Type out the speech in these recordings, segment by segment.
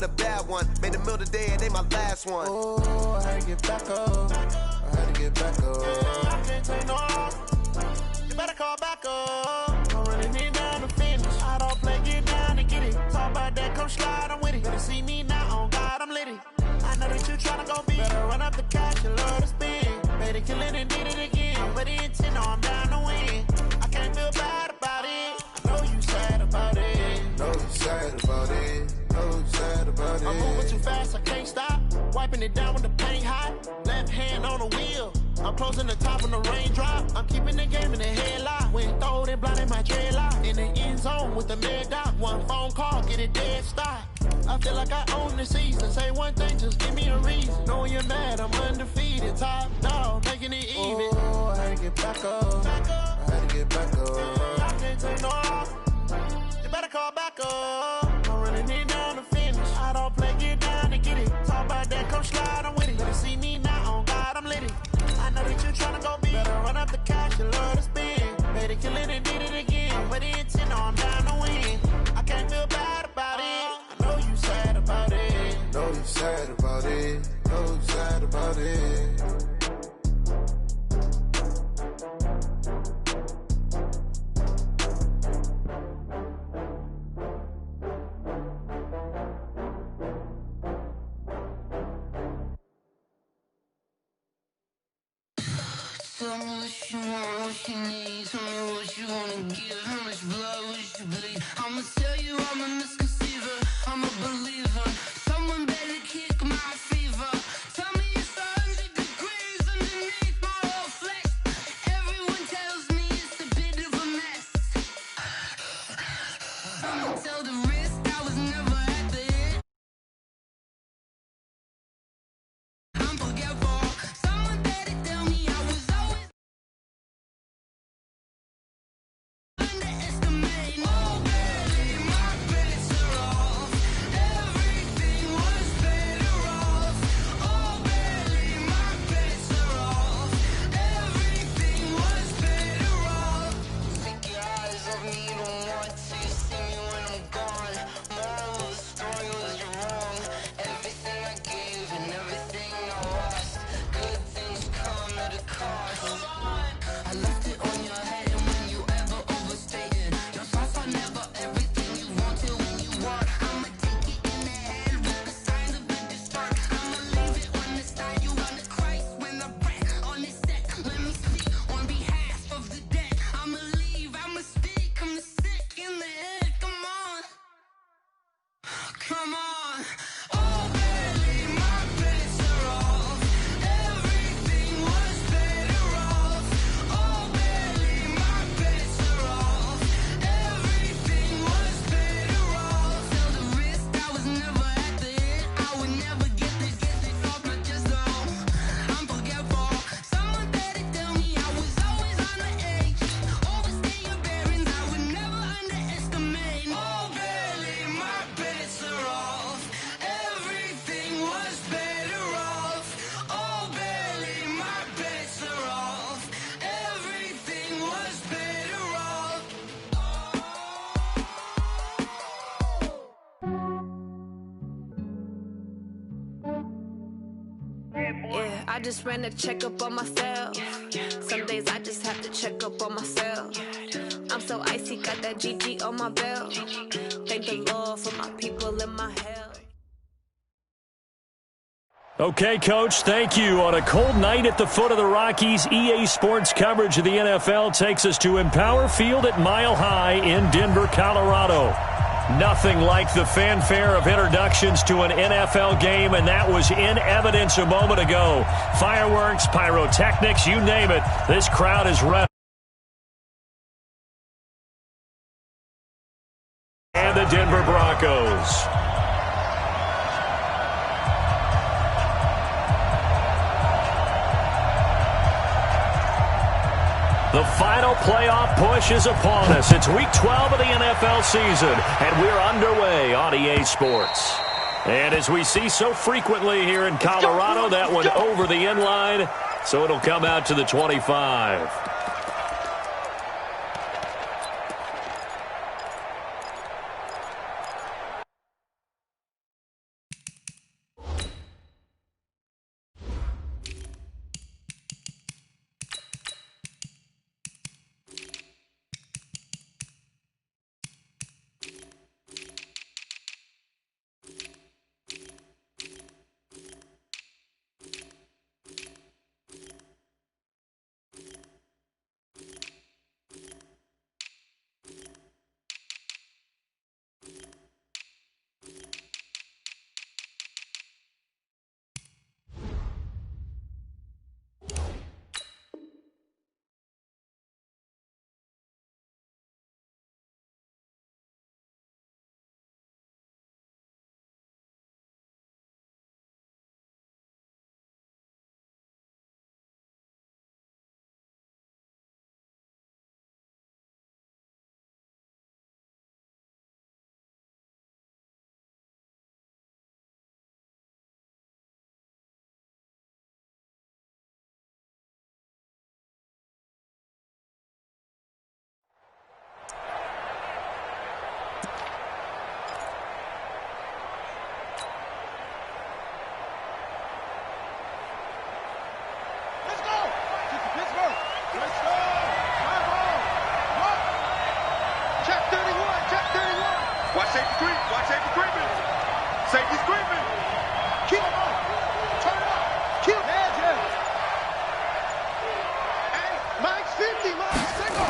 a bad one. Made the mill today and they my last one. Oh, I had to get back up. I had to get back up. I can't take no off. You better call back up. I'm running it down to finish. I don't play, get down to get it. Talk about that, come slide, I'm with it. Better see me now, on God, I'm litty. I know that you tryna go big. Better run up the cash and love to spend. Made it, kill it, and did it again. But the intent, no, I'm down to win. I can't feel bad about it. I know you sad about it. Know you sad about it. Know you sad about it. I'm moving too fast, I can't stop. Wiping it down with the paint hot. Left hand on the wheel. I'm closing the top on the raindrop. I'm keeping the game in the headlock. When throwed and blinded my dreadlock. In the end zone with the mid dot. One phone call, get it dead stop. I feel like I own the season. Say one thing, just give me a reason. Knowing you're mad, I'm undefeated. Top dog, making it even. Oh, I had to get back up. I had to get back up. I can't take no off. You better call back up. I'm running it down to finish. I don't play, get down to get it. Talk about that, come slide, I'm with it. Better see me now, on God, I'm litty. I know that you tryna go big. Better run up the cash, you love to spend. Made it, kill it, and did it again. But the intent, no, I'm down to win. I can't feel bad about it. I know you sad about it. Know you sad about it. Know you sad about it. Tell me what you want, what you need. Tell me what you wanna give. How much blood would you bleed? I'ma tell you I'm a misconceiver. I'm a believer. Someone better kick my fever. Tell me it's 100 degrees underneath my whole flesh. Everyone tells me it's a bit of a mess. I'ma tell the risk I was never at the end. I'm forgetful. Someone better tell me I was always underestimating. Oh, baby, my bets are off. Everything was better off. Oh, baby, my bets are off. Everything was better off. Take your eyes off me, you don't want to see me when I'm gone. Moral of the story was you're wrong. Everything I gave and everything I lost. Good things come at a cost. I left it on your head, and when you ever overstated, your thoughts are never everything you wanted when you want. I'ma take it in the head with the signs of a distort. I'ma leave it on the side. You on the Christ when I breath on this set. Let me speak on behalf of the dead. I'ma leave, I'ma speak. I'm the sick in the head. Come on, come on. Oh, baby, my bets are off. Everything was better off. Oh, baby, my bets are off. Everything was better off. Tell the risk I was never at the end. I would never get this off my chest though. I'm forgetful. Someone better tell me I was always on the edge. Overstay your bearings, I would never underestimate. Oh, baby, my bets are off. Everything was better off. Oh, baby, my bets are off. Everything was better off. Yeah, I just ran a checkup on myself. Some days I just have to check up on myself. I'm so icy, got that GG on my belt. Thank the Lord for my people in my hell. Okay, Coach, thank you. On a cold night at the foot of the Rockies, EA Sports coverage of the NFL takes us to Empower Field at Mile High in Denver, Colorado. Nothing like the fanfare of introductions to an NFL game, and that was in evidence a moment ago. Fireworks, pyrotechnics, you name it. This crowd is ready. And the Denver Broncos. The final playoff push is upon us. It's Week 12 of the NFL season, and we're underway on EA Sports. And as we see so frequently here in Colorado, that one over the end line, so it'll come out to the 25. creep. Watch safety creeping. Safety's creeping. Keep it on. Turn it up. Keep it. Hey, Mike's 50. Mike's single.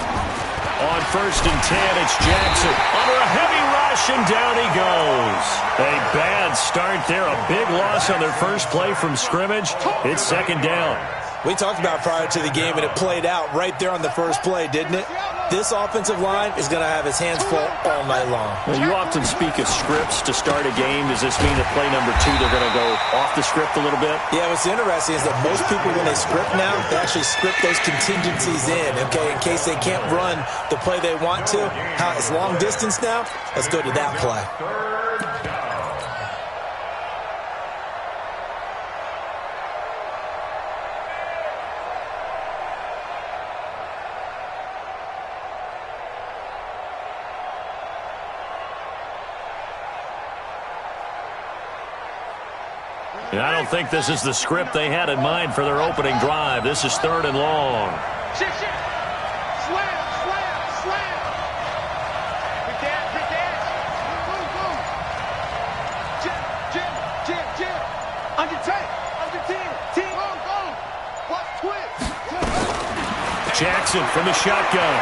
On 1st and 10, it's Jackson. Under a heavy rush, and down he goes. A bad start there. A big loss on their first play from scrimmage. It's 2nd down. We talked about prior to the game, and it played out right there on the first play, didn't it? This offensive line is going to have his hands full all night long. Well, you often speak of scripts to start a game. Does this mean that play number 2, they're going to go off the script a little bit? Yeah, what's interesting is that most people, when they script now, they actually script those contingencies in, okay, in case they can't run the play they want to. How it's long distance now? Let's go to that play. I don't think this is the script they had in mind for their opening drive. This is 3rd and long. Shit. Slam. Big dash. Boom. Jim. Under 10. Team. Go. Watch twist. Jackson from the shotgun.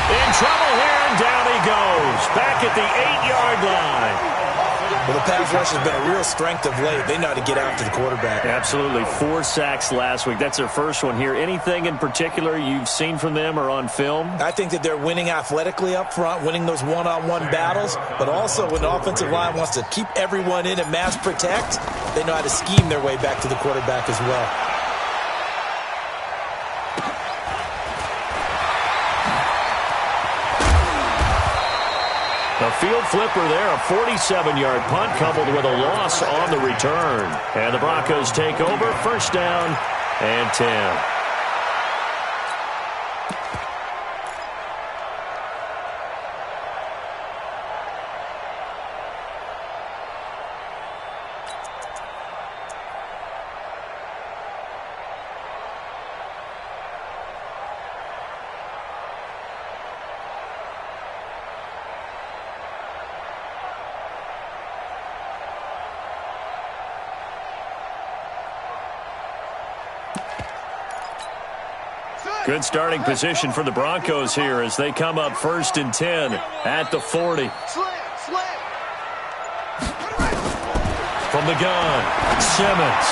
In trouble here, and down he goes. Back at the 8-yard line. Well, the pass rush has been a real strength of late. They know how to get after the quarterback. Absolutely. 4 sacks last week. That's their first one here. Anything in particular you've seen from them or on film? I think that they're winning athletically up front, winning those one-on-one battles, but also when the offensive line wants to keep everyone in and mass protect, they know how to scheme their way back to the quarterback as well. A field flipper there, a 47-yard punt coupled with a loss on the return. And the Broncos take over, 1st down and 10. Good starting position for the Broncos here as they come up 1st and 10 at the 40. From the gun, Simmons.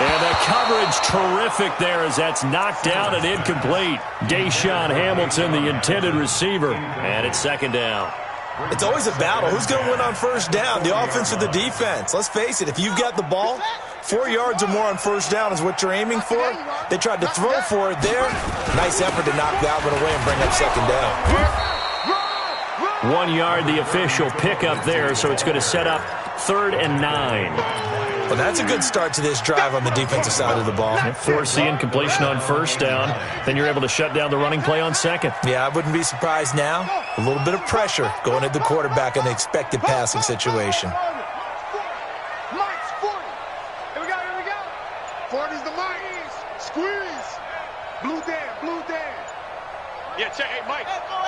And the coverage terrific there as that's knocked down and incomplete. Deshaun Hamilton, the intended receiver. And it's 2nd down. It's always a battle. Who's going to win on 1st down, the offense or the defense? Let's face it, if you've got the ball, 4 yards or more on 1st down is what you're aiming for. They tried to throw for it there. Nice effort to knock that one away and bring up 2nd down. 1 yard, the official pickup there, so it's going to set up 3rd and 9. Well, that's a good start to this drive on the defensive side of the ball. Force the incompletion on 1st down. Then you're able to shut down the running play on 2nd. Yeah, I wouldn't be surprised now. A little bit of pressure going at the quarterback in the expected passing situation. Mike's 40. Here we go. 40's the Mike. Squeeze. Blue Dan. Yeah, check. Hey, Mike. Echo.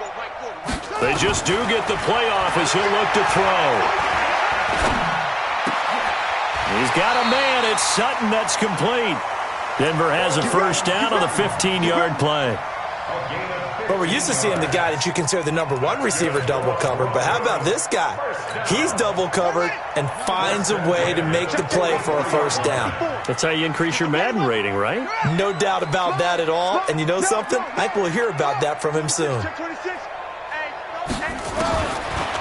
Go right forward. They just do get the play off as he'll look to throw. He's got a man. It's Sutton. That's complete. Denver has a 1st down on the 15-yard play. But we're used to seeing the guy that you consider the number 1 receiver double covered. But how about this guy? He's double covered and finds a way to make the play for a 1st down. That's how you increase your Madden rating, right? No doubt about that at all. And you know something? I think we'll hear about that from him soon.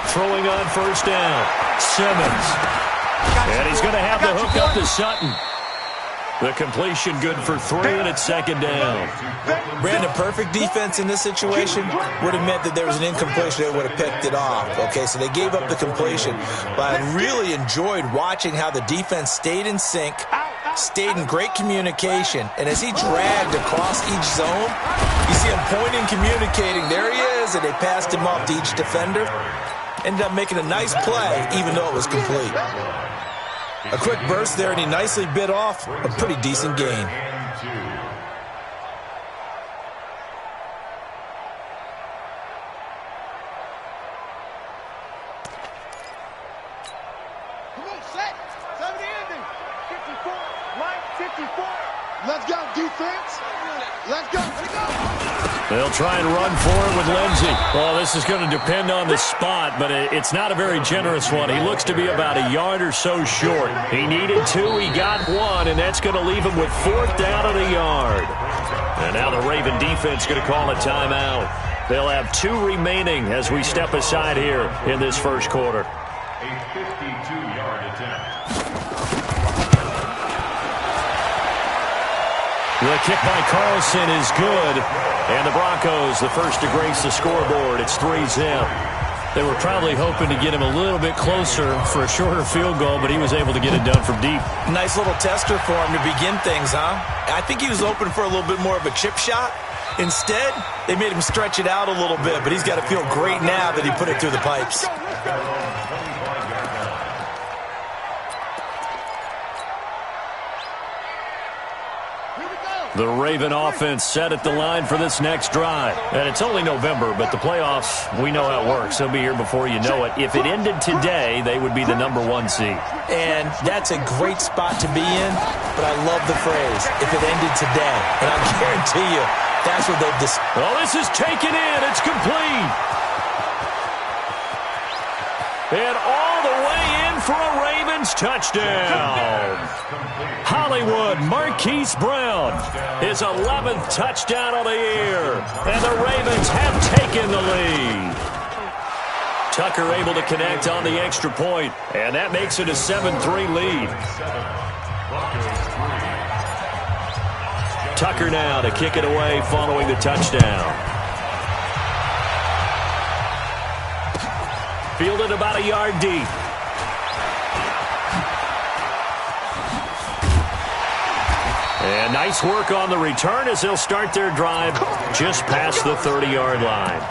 Throwing on 1st down. Simmons. And he's going to have the hook up to Sutton. The completion good for 3, and it's 2nd down. Brandon, perfect defense in this situation would have meant that there was an incompletion. They would have picked it off. Okay, so they gave up the completion. But I really enjoyed watching how the defense stayed in sync, stayed in great communication. And as he dragged across each zone, you see him pointing, communicating. There he is, and they passed him off to each defender. Ended up making a nice play, even though it was complete. A quick burst there, and he nicely bit off a pretty decent gain. Let's go, defense. Let's go. They'll try and run for it with Lindsey. Well, this is going to depend on the spot, but it's not a very generous one. He looks to be about a yard or so short. He needed 2, he got 1, and that's going to leave him with 4th down and a yard. And now the Raven defense going to call a timeout. They'll have 2 remaining as we step aside here in this first quarter. A 52-yard attempt. The kick by Carlson is good. And the Broncos, the first to grace the scoreboard. It's 3-zip. They were probably hoping to get him a little bit closer for a shorter field goal, but he was able to get it done from deep. Nice little tester for him to begin things, huh? I think he was hoping for a little bit more of a chip shot. Instead, they made him stretch it out a little bit, but he's got to feel great now that he put it through the pipes. The Raven offense set at the line for this next drive. And it's only November, but the playoffs, we know how it works. They'll be here before you know it. If it ended today, they would be the #1 seed. And that's a great spot to be in, but I love the phrase, if it ended today. And I guarantee you, that's what they've decided. Well, this is taken in. It's complete. And all the way in for a Ravens touchdown. Hollywood Marquise Brown, his 11th touchdown of the year. And the Ravens have taken the lead. Tucker able to connect on the extra point, and that makes it a 7-3 lead. Tucker now to kick it away following the touchdown. Fielded about a yard deep. And nice work on the return as they'll start their drive just past the 30-yard line.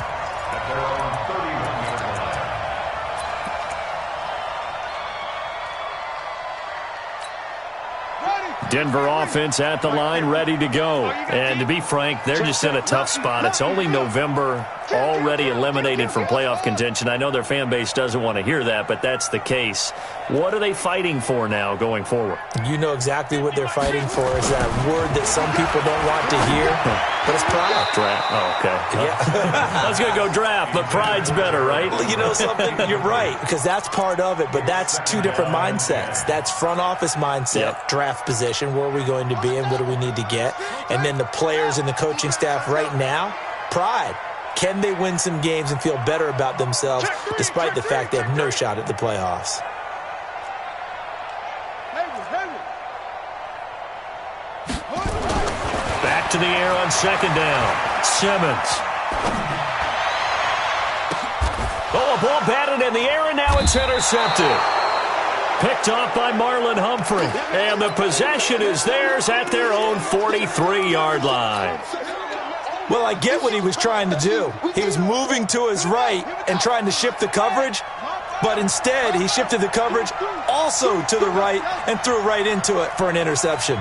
Denver offense at the line, ready to go. And to be frank, they're just in a tough spot. It's only November, already eliminated from playoff contention. I know their fan base doesn't want to hear that, but that's the case. What are they fighting for now going forward? You know exactly what they're fighting for is that word that some people don't want to hear, but it's pride. Draft. Oh, okay. Yeah. I was going to go draft, but pride's better, right? You know something? You're right, because that's part of it, but that's 2 different mindsets. That's front office mindset, draft position, where are we going to be and what do we need to get? And then the players and the coaching staff right now, pride. Can they win some games and feel better about themselves despite the fact they have no shot at the playoffs? Back to the air on second down. Simmons. Oh, a ball batted in the air, and now it's intercepted. Picked off by Marlon Humphrey. And the possession is theirs at their own 43-yard line. Well, I get what he was trying to do. He was moving to his right and trying to shift the coverage, but instead he shifted the coverage also to the right and threw right into it for an interception.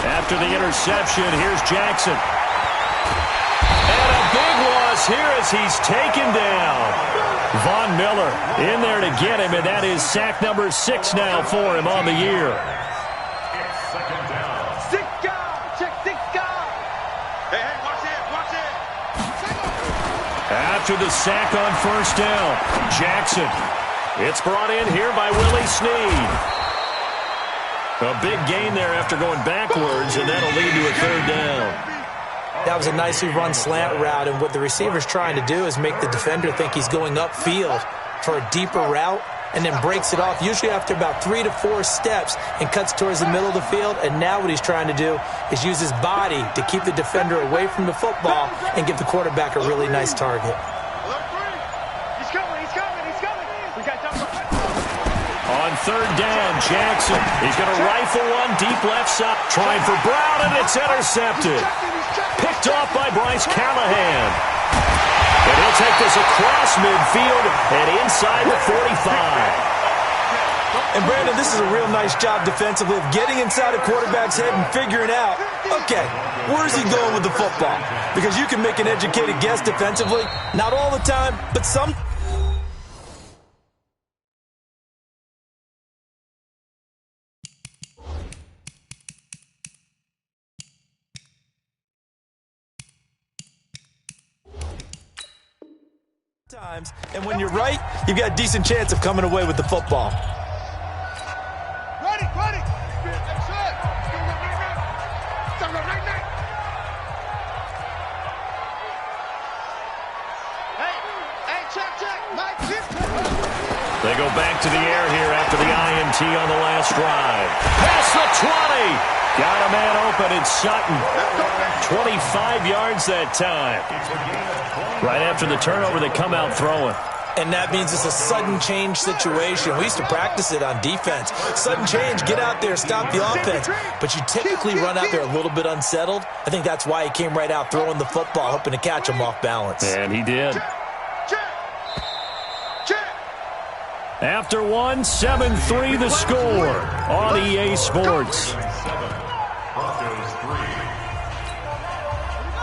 After the interception, here's Jackson. And a big loss here as he's taken down. Von Miller in there to get him, and that is sack number 6 now for him on the year. After the sack on first down, Jackson. It's brought in here by Willie Snead. A big gain there after going backwards, and that'll lead to a 3rd down. That was a nicely run slant route, and what the receiver's trying to do is make the defender think he's going upfield for a deeper route and then breaks it off, usually after about 3 to 4 steps, and cuts towards the middle of the field. And now what he's trying to do is use his body to keep the defender away from the football and give the quarterback a really nice target. On 3rd down, Jackson. He's going to rifle one deep left side. Trying for Brown, and it's intercepted. Picked off by Bryce Callahan. And he'll take this across midfield and inside the 45. And, Brandon, this is a real nice job defensively of getting inside a quarterback's head and figuring out, okay, where's he going with the football? Because you can make an educated guess defensively. Not all the time, but some. Sometimes, and when you're right, you've got a decent chance of coming away with the football. Ready. Hey, check. Mike, They go back to the air here after the INT on the last drive. Past the 20. Got a man open in Sutton. 25 yards that time. Right after the turnover, they come out throwing. And that means it's a sudden change situation. We used to practice it on defense. Sudden change, get out there, stop the offense. But you typically run out there a little bit unsettled. I think that's why he came right out throwing the football, hoping to catch him off balance. And he did. After 1, 7-3 the score on EA Sports.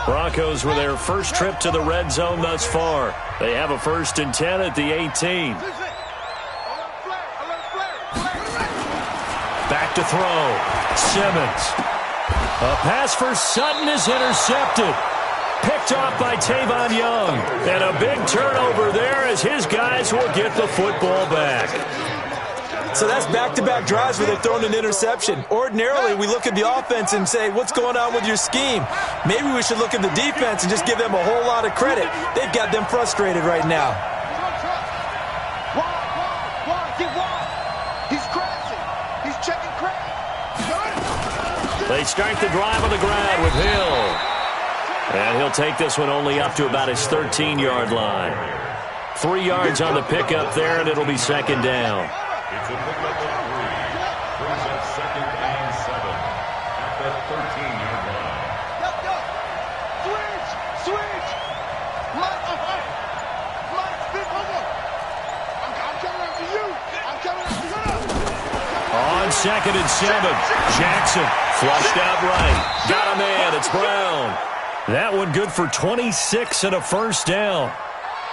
Broncos with their first trip to the red zone thus far. They have a 1st and 10 at the 18. Back to throw. Simmons. A pass for Sutton is intercepted. Picked off by Tavon Young. And a big turnover there as his guys will get the football back. So that's back-to-back drives where they're throwing an interception. Ordinarily, we look at the offense and say, what's going on with your scheme? Maybe we should look at the defense and just give them a whole lot of credit. They've got them frustrated right now. He's crazy. He's checking crazy. They start the drive on the ground with Hill. And he'll take this one only up to about his 13-yard line. 3 yards on the pickup there, and it'll be 2nd down. It's a pickup of 3. Brings up 2nd and 7 at the 13-yard line. Switch. Mike, big homer. I'm coming after you. On 2nd and 7, Jackson flushed out right. Got a man. It's Brown. That one good for 26 and a 1st down.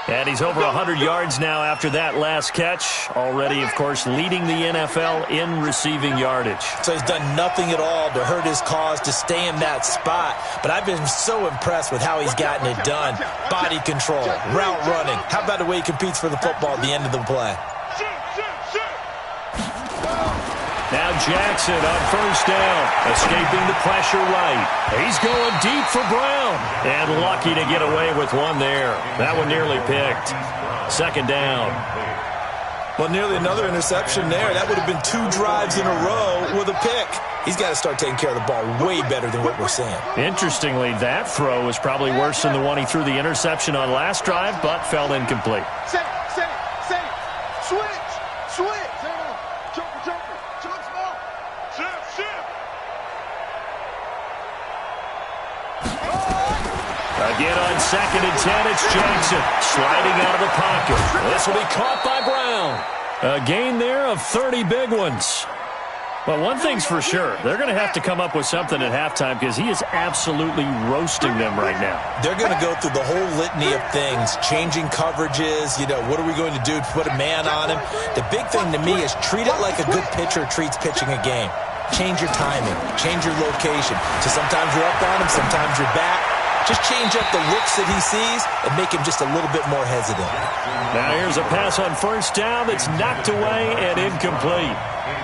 And he's over 100 yards now after that last catch. Already, of course, leading the NFL in receiving yardage. So he's done nothing at all to hurt his cause, to stay in that spot. But I've been so impressed with how he's gotten it done. Body control, route running. How about the way he competes for the football at the end of the play? Now Jackson on 1st down, escaping the pressure right. He's going deep for Brown, and lucky to get away with one there. That one nearly picked. 2nd down. Well, nearly another interception there. That would have been 2 drives in a row with a pick. He's got to start taking care of the ball way better than what we're seeing. Interestingly, that throw was probably worse than the one he threw the interception on last drive, but fell incomplete. Say it. Switch. Jumper. Jump small. Shift. Again on 2nd and 10, it's Jackson sliding out of the pocket. This will be caught by Brown. A gain there of 30 big ones. But one thing's for sure, they're going to have to come up with something at halftime because he is absolutely roasting them right now. They're going to go through the whole litany of things, changing coverages, what are we going to do to put a man on him? The big thing to me is treat it like a good pitcher treats pitching a game. Change your timing, change your location. So sometimes you're up on him, sometimes you're back. Just change up the looks that he sees and make him just a little bit more hesitant. Now here's a pass on 1st down that's knocked away and incomplete.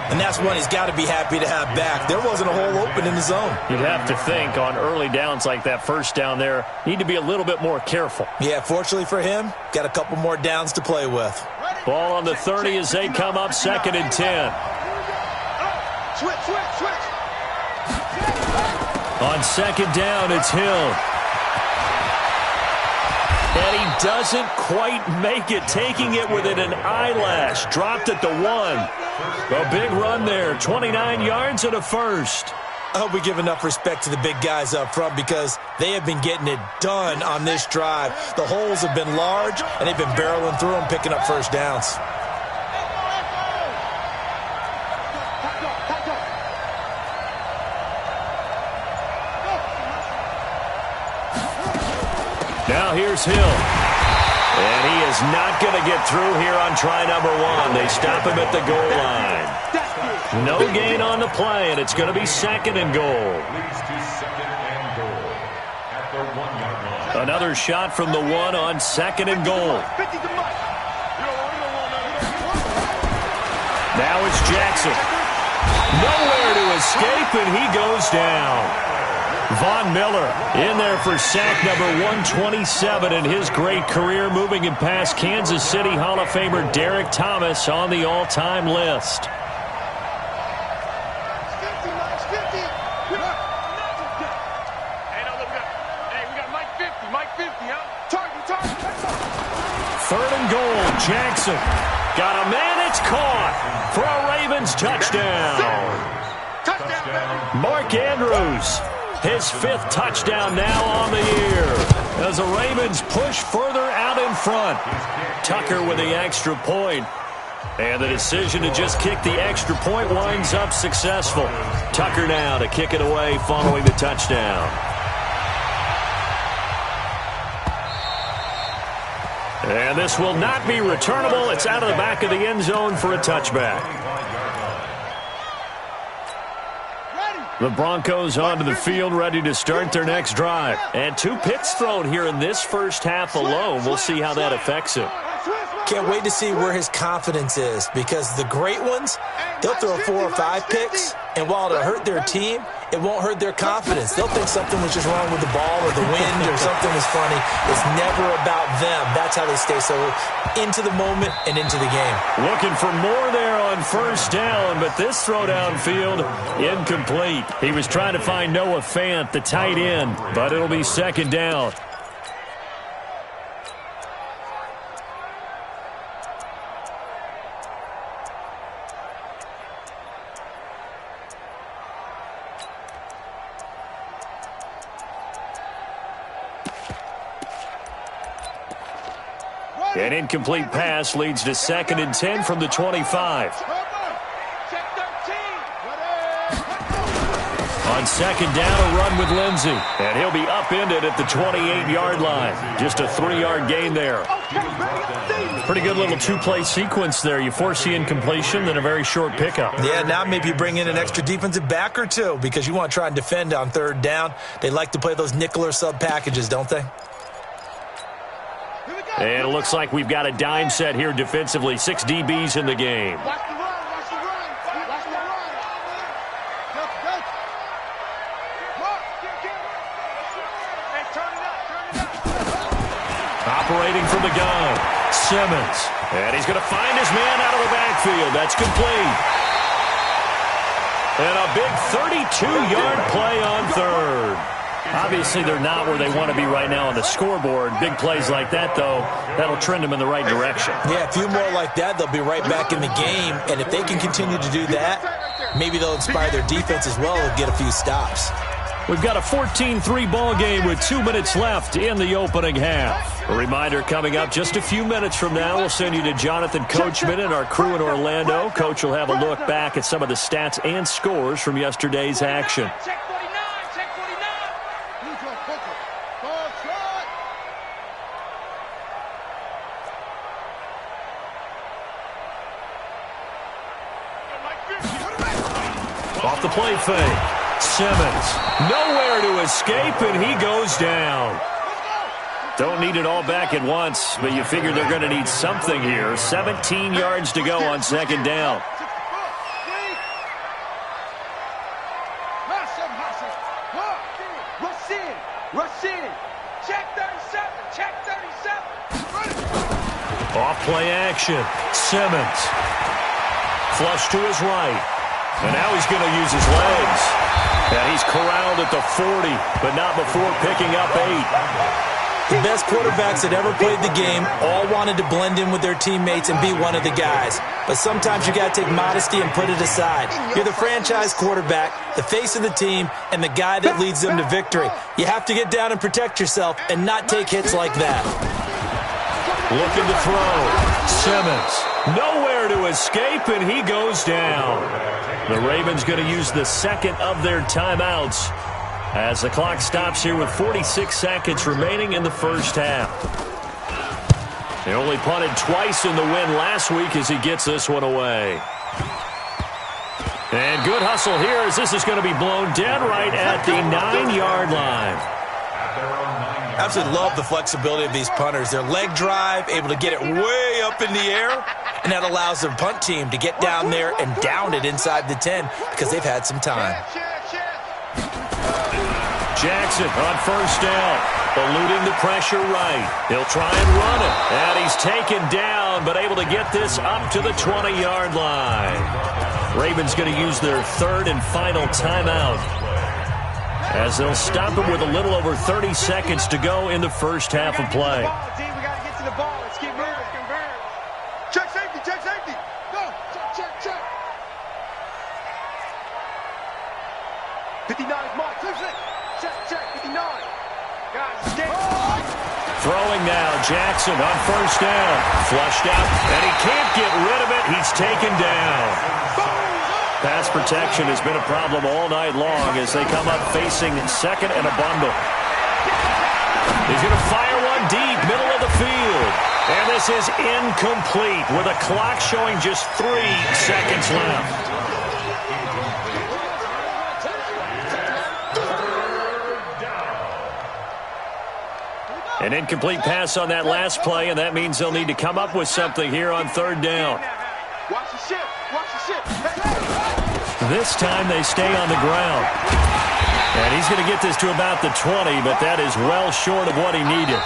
And that's one he's got to be happy to have back. There wasn't a hole open in the zone. You'd have to think on early downs like that 1st down there, need to be a little bit more careful. Yeah, fortunately for him, got a couple more downs to play with. Ball on the 30 as they come up 2nd and 10. Switch. On 2nd down, it's Hill. And he doesn't quite make it, taking it within an eyelash. Dropped at the 1. A big run there, 29 yards and a 1st. I hope we give enough respect to the big guys up front because they have been getting it done on this drive. The holes have been large, and they've been barreling through them, picking up 1st downs. Now here's Hill. And he is not going to get through here on try number 1. They stop him at the goal line. No gain on the play, and it's going to be 2nd and goal. Another shot from the one on 2nd and goal. Now it's Jackson. Nowhere to escape, and he goes down. Von Miller in there for sack number 127 in his great career, moving him past Kansas City Hall of Famer Derek Thomas on the all-time list. Third and goal, Jackson. Got a man, it's caught for a Ravens touchdown. Mark Andrews, his 5th touchdown now on the year as the Ravens push further out in front. Tucker with the extra point. And the decision to just kick the extra point winds up successful. Tucker now to kick it away following the touchdown. And this will not be returnable. It's out of the back of the end zone for a touchback. The Broncos onto the field, ready to start their next drive. And 2 picks thrown here in this first half alone. We'll see how that affects him. Can't wait to see where his confidence is, because the great ones, they'll throw 4 or 5 picks, and while it'll hurt their team, it won't hurt their confidence. They'll think something was just wrong with the ball or the wind or something was funny. It's never about them. That's how they stay so into the moment and into the game. Looking for more there on first down, but this throw downfield, incomplete. He was trying to find Noah Fant, the tight end, but it'll be 2nd down. An incomplete pass leads to 2nd and 10 from the 25. On 2nd down, a run with Lindsey. And he'll be upended at the 28-yard line. Just a 3-yard gain there. Pretty good little 2-play sequence there. You force the incompletion, then a very short pickup. Yeah, now maybe you bring in an extra defensive back or 2 because you want to try and defend on 3rd down. They like to play those nickel or sub packages, don't they? And it looks like we've got a dime set here defensively. 6 DBs in the game. Operating from the gun, Simmons. And he's going to find his man out of the backfield. That's complete. And a big 32-yard play on 3rd. Obviously, they're not where they want to be right now on the scoreboard. Big plays like that, though, that'll trend them in the right direction. Yeah, a few more like that, they'll be right back in the game. And if they can continue to do that, maybe they'll inspire their defense as well and get a few stops. We've got a 14-3 ball game with 2 minutes left in the opening half. A reminder coming up just a few minutes from now, we'll send you to Jonathan Coachman and our crew in Orlando. Coach will have a look back at some of the stats and scores from yesterday's action. Off the play fake. Simmons, nowhere to escape, and he goes down. Don't need it all back at once, but you figure they're going to need something here. 17 yards to go on 2nd down. Rush in. Check 37. Check 37. Off play action. Simmons. Flush to his right. And now he's going to use his legs. And he's corralled at the 40, but not before picking up 8. The best quarterbacks that ever played the game all wanted to blend in with their teammates and be one of the guys. But sometimes you got to take modesty and put it aside. You're the franchise quarterback, the face of the team, and the guy that leads them to victory. You have to get down and protect yourself and not take hits like that. Looking to throw. Simmons. Nowhere to escape, and he goes down. The Ravens going to use the 2nd of their timeouts as the clock stops here with 46 seconds remaining in the first half. They only punted twice in the win last week as he gets this one away. And good hustle here as this is going to be blown dead right at the 9-yard line. At their own 9-yard Absolutely love the flexibility of these punters. Their leg drive, able to get it way up in the air, and that allows their punt team to get down there and down it inside the 10 because they've had some time. Jackson on first down, eluding the pressure right. He'll try and run it, and he's taken down, but able to get this up to the 20-yard line. Ravens going to use their third and final timeout, as they'll stop him with a little over 30 seconds to go in the first half of play. We got to get to the ball. Let's keep moving. Check safety, check safety. Go. Check. 59 is marked. Check, 59. Guys, Throwing now, Jackson on first down. Flushed out, and he can't get rid of it. He's taken down. Pass protection has been a problem all night long as they come up facing second and a bundle. He's going to fire one deep, middle of the field. And this is incomplete with a clock showing just 3 seconds left. An incomplete pass on that last play, and that means they'll need to come up with something here on third down. Watch the ship. This time they stay on the ground. And he's going to get this to about the 20, but that is well short of what he needed.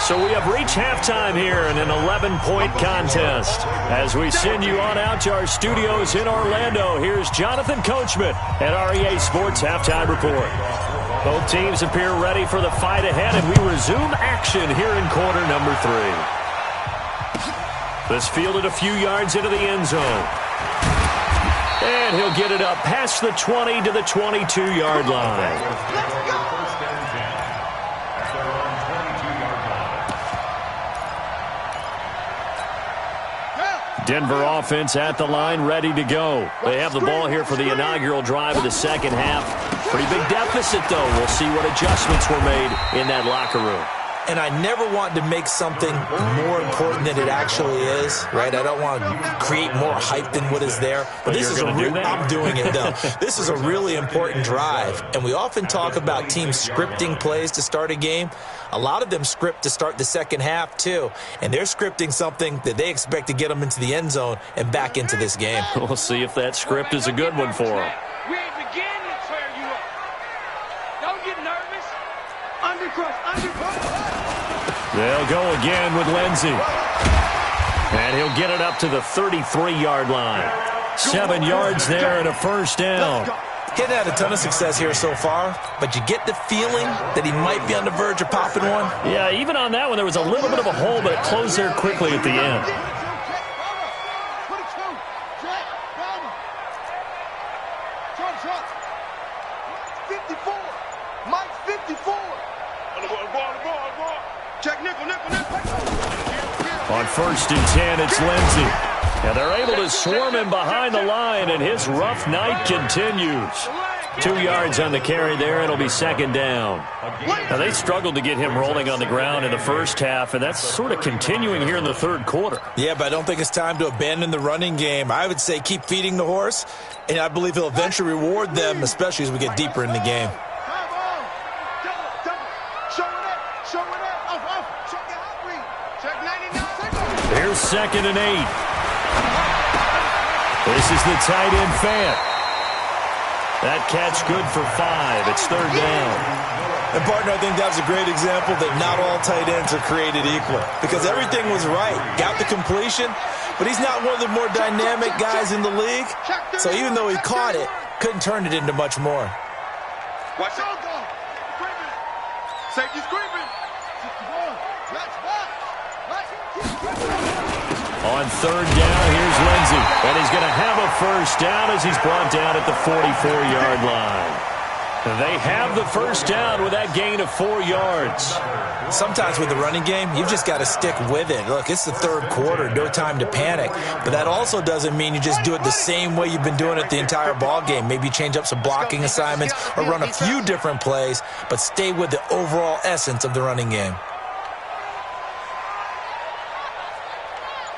So we have reached halftime here in an 11-point contest. As we send you on out to our studios in Orlando, here's Jonathan Coachman at REA Sports Halftime Report. Both teams appear ready for the fight ahead, and we resume action here in quarter number 3. This fielded a few yards into the end zone. And he'll get it up past the 20 to the 22-yard line. Denver offense at the line, ready to go. They have the ball here for the inaugural drive of the second half. Pretty big deficit, though. We'll see what adjustments were made in that locker room. And I never want to make something more important than it actually is, right? I don't want to create more hype than what is there. But this is I'm doing it, though. This is a really important drive. And we often talk about teams scripting plays to start a game. A lot of them script to start the second half, too. And they're scripting something that they expect to get them into the end zone and back into this game. We'll see if that script is a good one for them. We ain't beginning to tear you up. Don't get nervous. Undercrush. They'll go again with Lindsey. And he'll get it up to the 33-yard line. 7 yards there and a first down. He hasn't had a ton of success here so far, but you get the feeling that he might be on the verge of popping one. Yeah, even on that one, there was a little bit of a hole, but it closed there quickly at the end. On first and 10, it's Lindsey. And they're able to swarm him behind the line, and his rough night continues. 2 yards on the carry there, and it'll be second down. Now, they struggled to get him rolling on the ground in the first half, and that's sort of continuing here in the third quarter. Yeah, but I don't think it's time to abandon the running game. I would say keep feeding the horse, and I believe he'll eventually reward them, especially as we get deeper in the game. Here's second and 8. This is the tight end Fant. That catch good for 5. It's third down. And, partner, I think that was a great example that not all tight ends are created equal. Because everything was right. Got the completion, but he's not one of the more dynamic guys in the league. So even though he caught it, couldn't turn it into much more. Watch out, though. Safety's creeping. On third down, here's Lindsey. And he's going to have a first down as he's brought down at the 44-yard line. They have the first down with that gain of 4 yards. Sometimes with the running game, you've just got to stick with it. Look, it's the third quarter, no time to panic. But that also doesn't mean you just do it the same way you've been doing it the entire ball game. Maybe change up some blocking assignments or run a few different plays, but stay with the overall essence of the running game.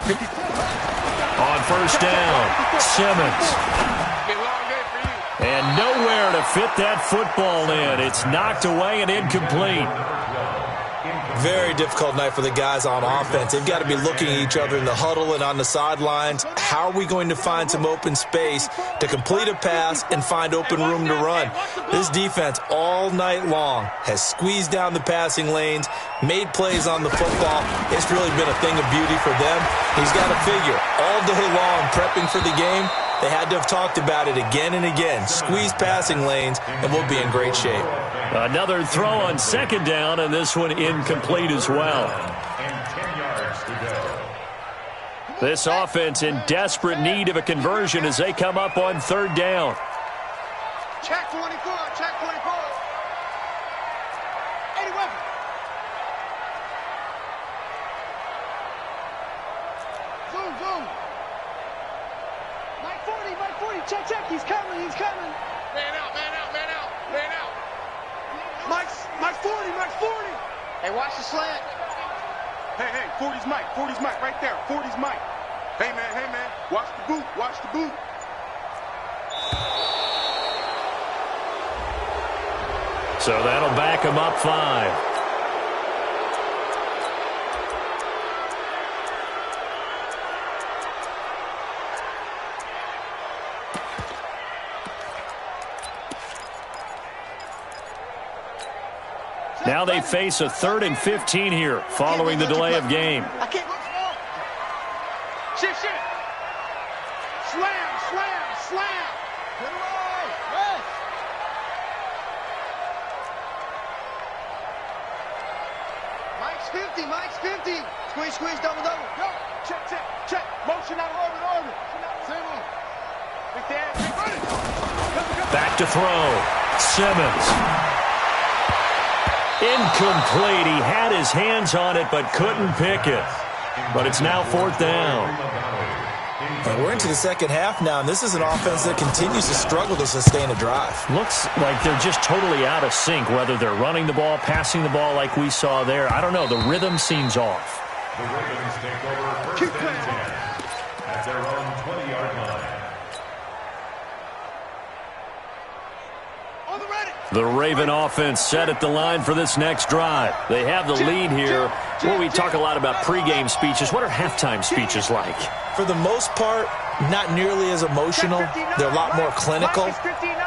On first down, Simmons. And nowhere to fit that football in. It's knocked away and incomplete. Very difficult night for the guys on offense. They've got to be looking at each other in the huddle and on the sidelines. How are we going to find some open space to complete a pass and find open room to run? This defense all night long has squeezed down the passing lanes, made plays on the football. It's really been a thing of beauty for them. He's got to figure all day long prepping for the game. They had to have talked about it again and again. Squeeze passing lanes, and we'll be in great shape. Another throw on second down, and this one incomplete as well. And 10 yards to go. This offense in desperate need of a conversion as they come up on third down. Check 24, check 24. 81. Zoom. Mike 40, check, he's coming. Man out. Mike 40. Hey, watch the slant. Hey, 40's Mike, right there. 40's Mike. Hey, man, watch the boot. So that'll back him up 5. Now they face a 3rd and 15 here following the delay of game. I can't look. Shit. Slam. Get away. Yes. Mike's 50. Squeeze, double. Go. Check. Motion out of orbit. Same one. Big Dan. Back to throw. Simmons. Incomplete. He had his hands on it but couldn't pick it. But it's now 4th down. And we're into the second half now, and this is an offense that continues to struggle to sustain a drive. Looks like they're just totally out of sync, whether they're running the ball, passing the ball like we saw there. I don't know. The rhythm seems off. The Ravens take over 1st and 10 at their own 20-yard line. The Raven offense set at the line for this next drive. They have the lead here. Well, we talk a lot about pregame speeches. What are halftime speeches like? For the most part, not nearly as emotional. They're a lot more clinical.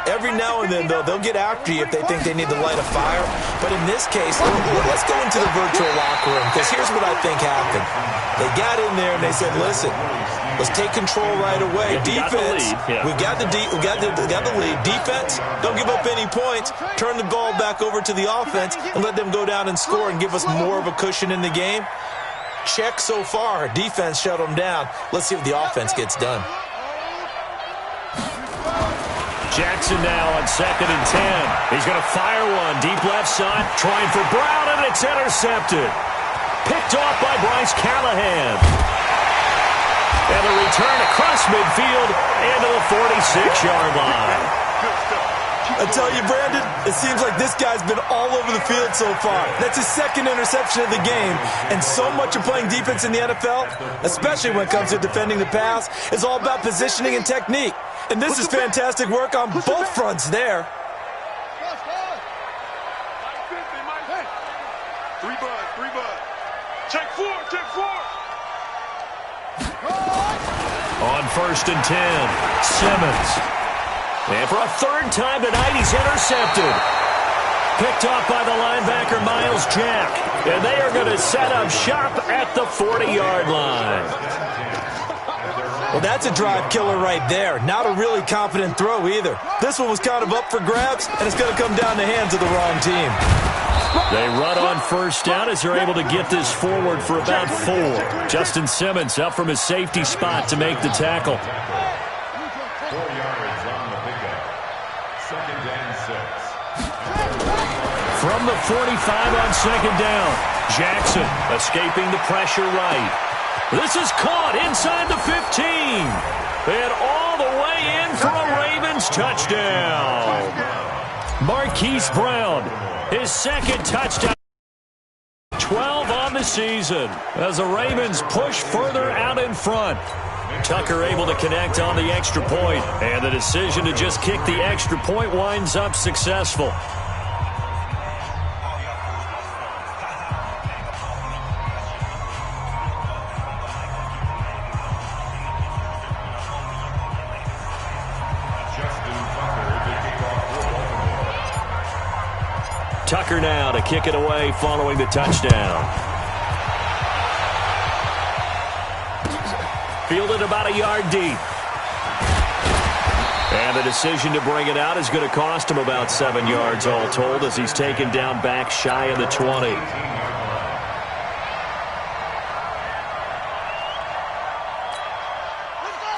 Every now and then, though, they'll get after you if they think they need to light a fire. But in this case, let's go into the virtual locker room, because here's what I think happened. They got in there and they said, listen, let's take control right away. Defense, we got the lead. Defense, don't give up any points. Turn the ball back over to the offense and let them go down and score and give us more of a cushion in the game. Check so far. Defense shut them down. Let's see what the offense gets done. Jackson now on 2nd and 10. He's going to fire one deep left side, trying for Brown, and it's intercepted. Picked off by Bryce Callahan. And a return across midfield into the 46-yard line. I tell you, Brandon, it seems like this guy's been all over the field so far. That's his 2nd interception of the game. And so much of playing defense in the NFL, especially when it comes to defending the pass, is all about positioning and technique. And this is fantastic work on both fronts there. Three bud. Check four. On 1st and 10, Simmons. And for a 3rd time tonight, he's intercepted. Picked off by the linebacker, Miles Jack. And they are going to set up shop at the 40-yard line. Well, that's a drive killer right there. Not a really confident throw either. This one was kind of up for grabs, and it's going to come down the hands of the wrong team. They run on 1st down as they're able to get this forward for about 4. Justin Simmons up from his safety spot to make the tackle. 4 yards on the pickup. 2nd and 6. From the 45 on 2nd down, Jackson escaping the pressure right. This is caught inside the 15. And all the way in for a Ravens touchdown. Marquise Brown, his 2nd touchdown. 12 on the season as the Ravens push further out in front. Tucker able to connect on the extra point, and the decision to just kick the extra point winds up successful. Walker now to kick it away following the touchdown. Fielded about a yard deep. And the decision to bring it out is going to cost him about 7 yards all told as he's taken down back shy of the 20.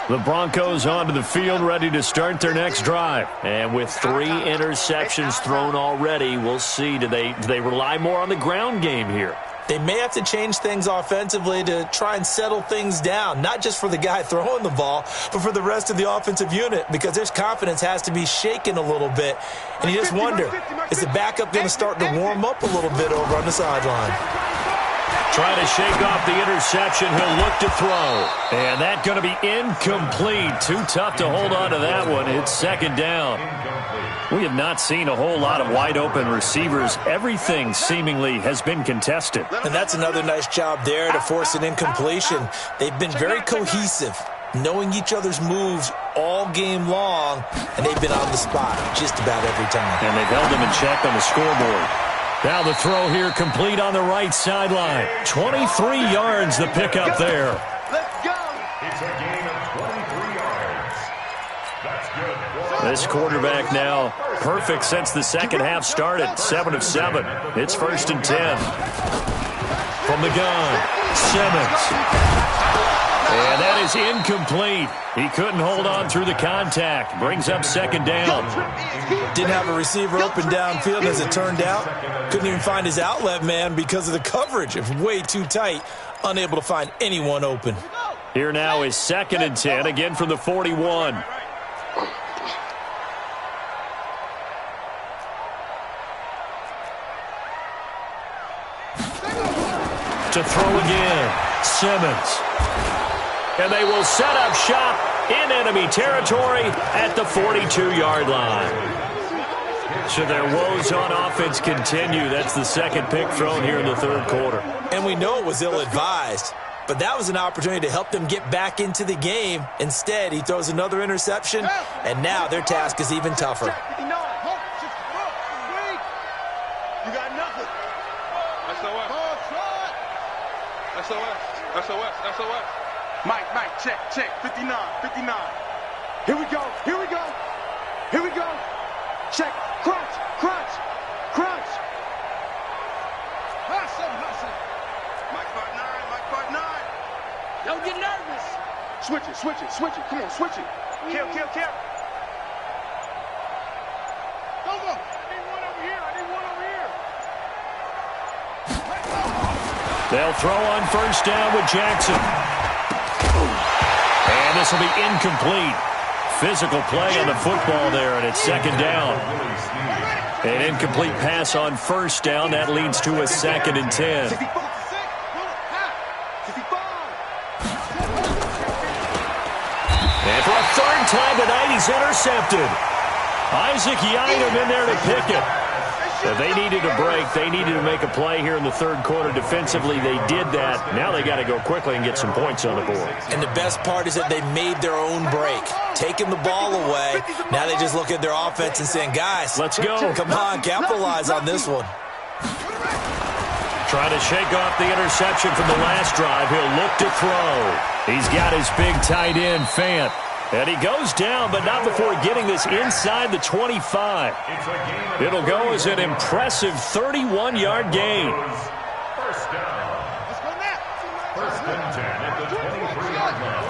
The Broncos onto the field ready to start their next drive. And with 3 interceptions thrown already, we'll see. Do they rely more on the ground game here? They may have to change things offensively to try and settle things down, not just for the guy throwing the ball, but for the rest of the offensive unit, because their confidence has to be shaken a little bit. And you just wonder, is the backup going to start to warm up a little bit over on the sideline? Trying to shake off the interception. He'll look to throw. And that's going to be incomplete. Too tough to hold on to that one. It's second down. We have not seen a whole lot of wide-open receivers. Everything seemingly has been contested. And that's another nice job there to force an incompletion. They've been very cohesive, knowing each other's moves all game long, and they've been on the spot just about every time. And they've held them in check on the scoreboard. Now the throw here complete on the right sideline. 23 yards the pickup there. Let's go. It's a gain of 23 yards. That's good. This quarterback now perfect since the second half started. 7 of 7. It's 1st and 10. From the gun, Simmons. And that is incomplete. He couldn't hold on through the contact. Brings up second down. Didn't have a receiver open downfield as it turned out. Couldn't even find his outlet man because of the coverage. It was way too tight. Unable to find anyone open. Here now is 2nd and 10, again from the 41. To throw again, Simmons. And they will set up shop in enemy territory at the 42-yard line. So their woes on offense continue. That's the second pick thrown here in the third quarter. And we know it was ill-advised, but that was an opportunity to help them get back into the game. Instead, he throws another interception, and now their task is even tougher. You got nothing. SOS. Mike, check. 59. Here we go. Check. Crunch. Hustle. Mike part 9. Don't get nervous. Switch it. Come on, switch it. Kill. Go. I need one over here. They'll throw on first down with Jackson. And this will be incomplete. Physical play on the football there, and it's second down. An incomplete pass on first down. That leads to a 2nd and 10. And for a third time tonight, he's intercepted. Isaac Yiadom in there to pick it. If they needed a break, they needed to make a play here in the third quarter. Defensively, they did that. Now they got to go quickly and get some points on the board. And the best part is that they made their own break, taking the ball away. Now they just look at their offense and saying, guys, let's go. Come on, capitalize on this one. Trying to shake off the interception from the last drive. He'll look to throw. He's got his big tight end, Fant. And he goes down, but not before getting this inside the 25. It'll go as an impressive 31-yard gain. First down. Let's go now. 1st and 10 at the 23-yard line.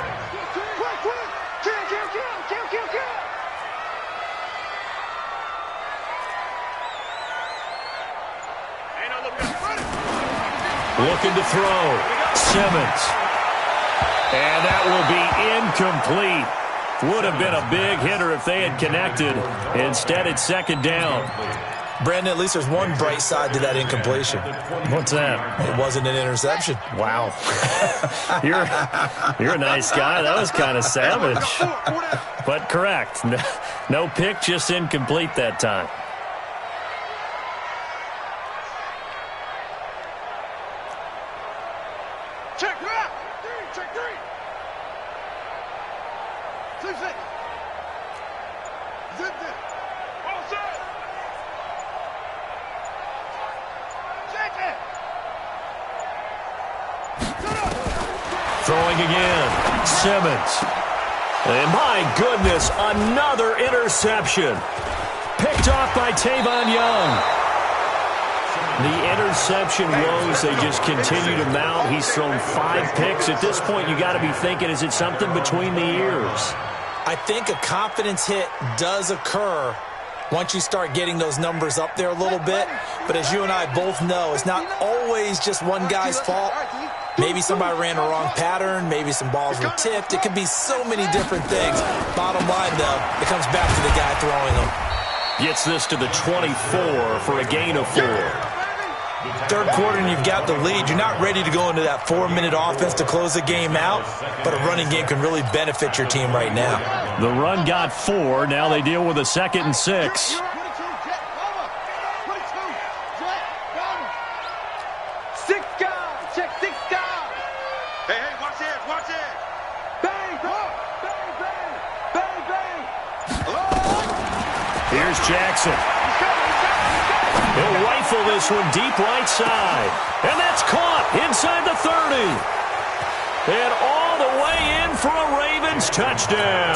Kill. Looking to throw. Simmons. And that will be incomplete. Would have been a big hitter if they had connected. Instead, it's second down. Brandon, at least there's one bright side to that incompletion. What's that? It wasn't an interception. Wow. You're a nice guy. That was kind of savage. But correct. No pick, just incomplete that time. Check 3. 2 seconds. Zip this. All set. Throwing again. Simmons. And my goodness, another interception. Picked off by Tavon Young. The interception woes, they just continue to mount. He's thrown 5 picks. At this point, you got to be thinking, is it something between the ears? I think a confidence hit does occur once you start getting those numbers up there a little bit. But as you and I both know, it's not always just one guy's fault. Maybe somebody ran a wrong pattern. Maybe some balls were tipped. It could be so many different things. Bottom line, though, it comes back to the guy throwing them. Gets this to the 24 for a gain of 4. Third quarter and you've got the lead. You're not ready to go into that 4-minute offense to close the game out, but a running game can really benefit your team right now. The run got 4. Now they deal with a 2nd and 6. Here's Jackson. He'll rifle this one deep right side. And that's caught inside the 30. And all the way in for a Ravens touchdown.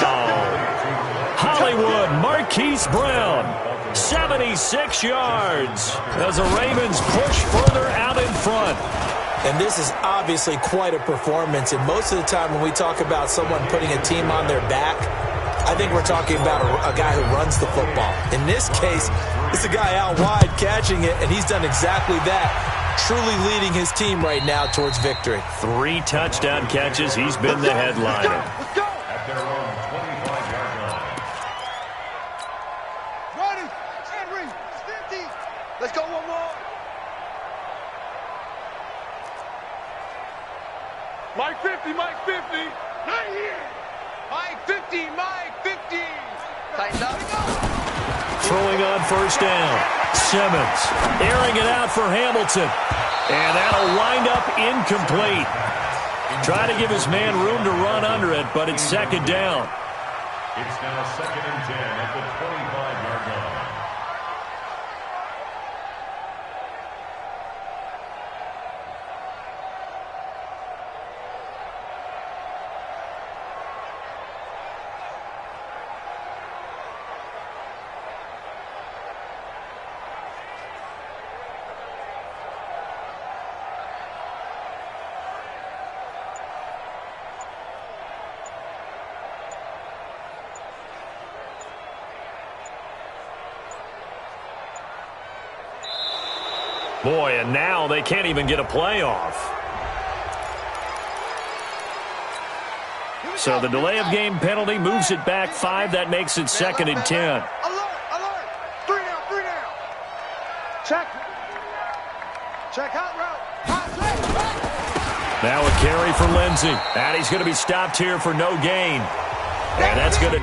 Hollywood Marquise Brown, 76 yards as the Ravens push further out in front. And this is obviously quite a performance. And most of the time when we talk about someone putting a team on their back, I think we're talking about a guy who runs the football. In this case, it's a guy out wide catching it, and he's done exactly that, truly leading his team right now towards victory. 3 touchdown catches. He's been the headliner. At their own 25-yard line. Ronnie, Henry, it's 50. Let's go one more. Mike 50, Mike 50. Right here. Mike 50, Mike 50. Tighten up. Throwing on first down. Simmons airing it out for Hamilton. And that'll wind up incomplete. Trying to give his man room to run under it, but it's 2nd down. It's now 2nd and 10 at the 25-yard line. Boy, and now they can't even get a playoff. So the delay of game penalty moves it back 5. That makes it 2nd and 10. Alert, alert. 3 down. Check hot route. Now a carry for Lindsey. And he's going to be stopped here for no gain. And that's going to